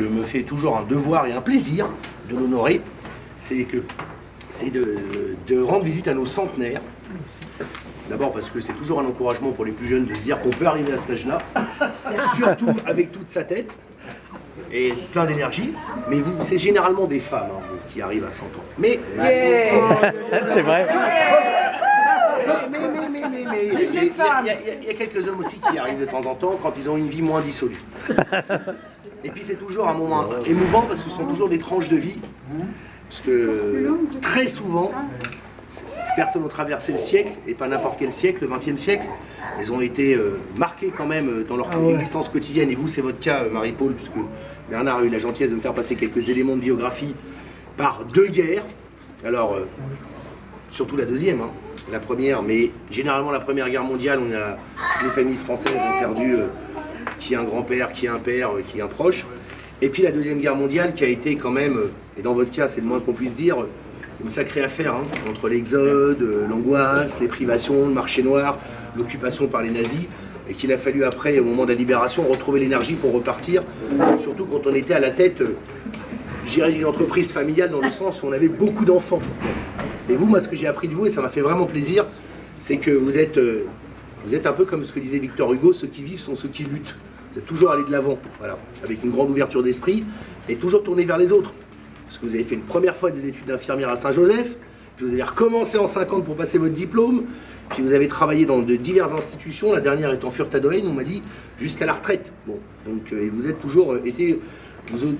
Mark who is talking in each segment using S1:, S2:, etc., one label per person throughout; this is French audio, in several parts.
S1: Je me fais toujours un devoir et un plaisir de l'honorer, c'est de rendre visite à nos centenaires. D'abord parce que c'est toujours un encouragement pour les plus jeunes de se dire qu'on peut arriver à cet âge-là, surtout avec toute sa tête et plein d'énergie. Mais c'est généralement des femmes qui arrivent à 100 ans. Mais
S2: c'est vrai.
S1: Mais il y a quelques hommes aussi qui arrivent de temps en temps quand ils ont une vie moins dissolue. Et puis c'est toujours un moment émouvant parce que ce sont toujours des tranches de vie. Parce que très souvent, ces personnes ont traversé le siècle, et pas n'importe quel siècle, le XXe siècle. Elles ont été marquées quand même dans leur existence quotidienne. Et vous, c'est votre cas, Marie-Paul, puisque Bernard a eu la gentillesse de me faire passer quelques éléments de biographie par deux guerres. Alors, surtout la deuxième, la première, mais généralement la Première Guerre mondiale, les familles françaises ont perdu qui est un grand-père, qui est un père, qui est un proche. Et puis la Deuxième Guerre mondiale qui a été quand même, et dans votre cas c'est le moins qu'on puisse dire, une sacrée affaire, entre l'exode, l'angoisse, les privations, le marché noir, l'occupation par les nazis, et qu'il a fallu après, au moment de la libération, retrouver l'énergie pour repartir, surtout quand on était à la tête, je dirais, d'une entreprise familiale dans le sens où on avait beaucoup d'enfants. Et vous, moi ce que j'ai appris de vous, et ça m'a fait vraiment plaisir, c'est que vous êtes un peu comme ce que disait Victor Hugo, ceux qui vivent sont ceux qui luttent. Vous êtes toujours allé de l'avant, voilà, avec une grande ouverture d'esprit, et toujours tourné vers les autres. Parce que vous avez fait une première fois des études d'infirmière à Saint-Joseph, puis vous avez recommencé en 50 pour passer votre diplôme, puis vous avez travaillé dans de diverses institutions, la dernière étant Furtadoen, on m'a dit, jusqu'à la retraite. Bon, donc et vous êtes toujours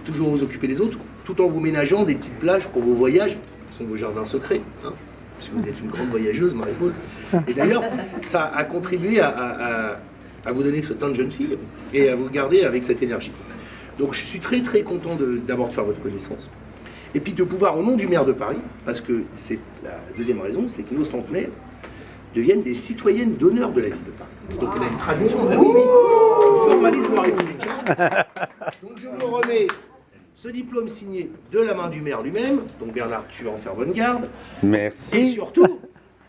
S1: toujours vous occupez des autres, tout en vous ménageant des petites plages pour vos voyages, qui sont vos jardins secrets, parce que vous êtes une grande voyageuse, Marie-Paul. Et d'ailleurs, ça a contribué à vous donner ce teint de jeune fille et à vous garder avec cette énergie. Donc je suis très très content d'abord de faire votre connaissance. Et puis de pouvoir, au nom du maire de Paris, parce que c'est la deuxième raison, c'est que nos centenaires deviennent des citoyennes d'honneur de la ville de Paris. Donc on a une tradition, un formalisme républicain. Donc je vous remets ce diplôme signé de la main du maire lui-même. Donc Bernard, tu vas en faire bonne garde.
S2: Merci.
S1: Et surtout,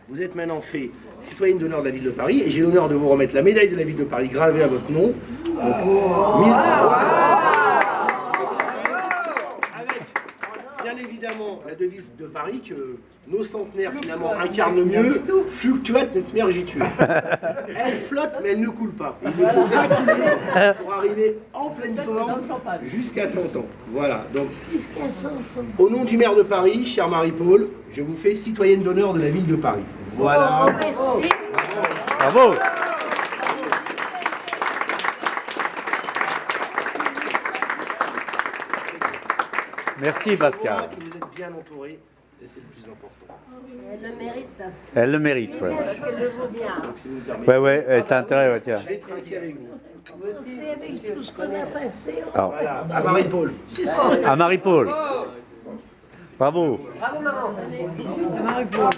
S1: vous êtes maintenant fait citoyenne d'honneur de la ville de Paris, et j'ai l'honneur de vous remettre la médaille de la ville de Paris gravée à votre nom. Avec, bien évidemment, la devise de Paris que nos centenaires finalement incarnent le mieux, fluctuat net mergitur. Elle flotte, mais elle ne coule pas. Il ne faut pas couler pour arriver en pleine forme jusqu'à 100 ans. Voilà, donc, au nom du maire de Paris, chère Marie-Paul, je vous fais citoyenne d'honneur de la ville de Paris. Voilà.
S3: Merci.
S2: Bravo. Merci Pascal.
S1: Vous êtes bien entouré, et c'est le plus important.
S3: Elle le mérite.
S2: Elle le mérite, ouais.
S3: Parce qu'elle le vaut bien.
S1: Donc, si vous me permettez,
S2: Ouais, elle t'a intérêt, ouais, tiens.
S1: je vais trinquer avec vous.
S3: C'est avec tout ce qu'on a passé.
S2: Alors,
S1: Voilà, à Marie-Paul.
S2: à Marie-Paul. Bravo.
S3: Bravo maman. Marie-Paul.